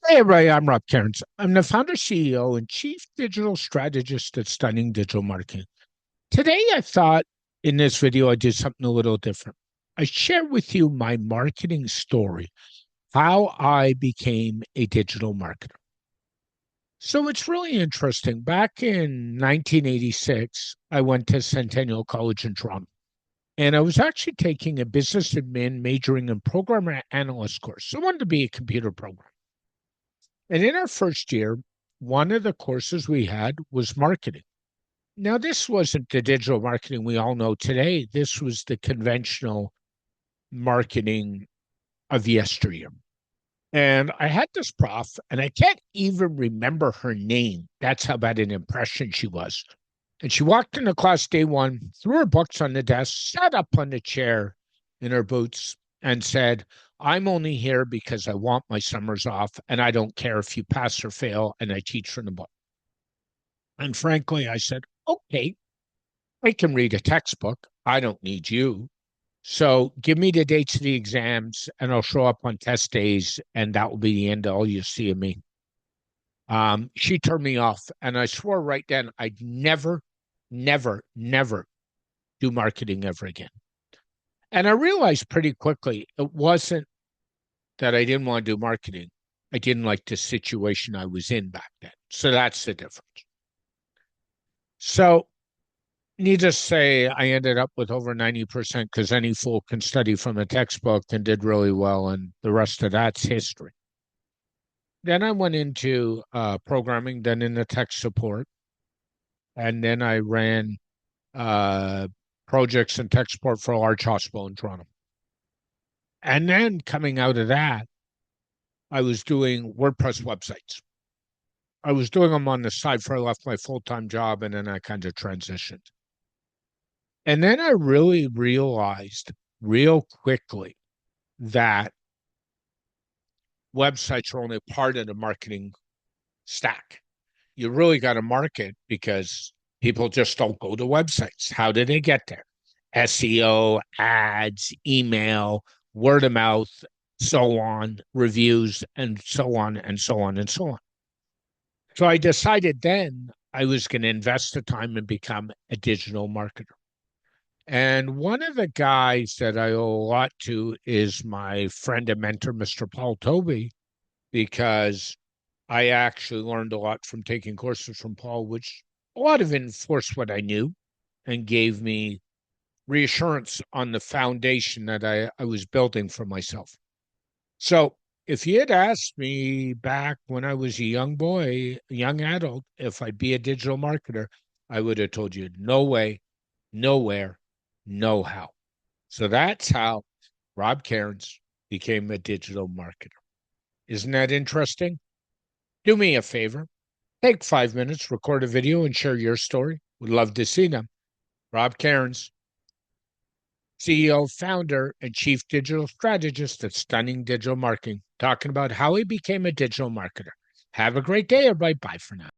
Hey, everybody, I'm Rob Cairns. I'm the founder, CEO, and chief digital strategist at Stunning Digital Marketing. Today, I thought in this video, I did something a little different. I share with you my marketing story, how I became a digital marketer. So it's really interesting. Back in 1986, I went to Centennial College in Toronto, and I was actually taking a business admin majoring in program analyst course. So I wanted to be a computer programmer. And in our first year, one of the courses we had was marketing. Now, this wasn't the digital marketing we all know today. This was the conventional marketing of yesteryear. And I had this prof, and I can't even remember her name. That's how bad an impression she was. And she walked into class day one, threw her books on the desk, sat up on the chair in her boots, and said, I'm only here because I want my summers off, and I don't care if you pass or fail, and I teach from the book. And frankly, I said, okay, I can read a textbook. I don't need you. So give me the dates of the exams, and I'll show up on test days, and that will be the end of all you see of me. She turned me off, and I swore right then I'd never, never, never do marketing ever again. And I realized pretty quickly it wasn't that I didn't want to do marketing. I didn't like the situation I was in back then. So that's the difference. So, needless to say, I ended up with over 90% because any fool can study from a textbook and did really well. And the rest of that's history. Then I went into programming, then into tech support. And then I ran uh, projects and tech support for a large hospital in Toronto. And then coming out of that, I was doing WordPress websites. I was doing them on the side before I left my full-time job, and then I kind of transitioned. And then I really realized real quickly that websites are only part of the marketing stack. You really got to market because people just don't go to websites. How do they get there? SEO, ads, email, word of mouth, so on, reviews, and so on, and so on, and so on. So I decided then I was going to invest the time and become a digital marketer. And one of the guys that I owe a lot to is my friend and mentor, Mr. Paul Toby, because I actually learned a lot from taking courses from Paul, which a lot of enforced what I knew and gave me reassurance on the foundation that I was building for myself. So if you had asked me back when I was a young boy, a young adult, if I'd be a digital marketer, I would have told you no way, nowhere, no how. So that's how Rob Cairns became a digital marketer. Isn't that interesting? Do me a favor. Take 5 minutes, record a video, and share your story. Would love to see them. Rob Cairns, CEO, founder, and chief digital strategist at Stunning Digital Marketing, talking about how he became a digital marketer. Have a great day, everybody. Bye for now.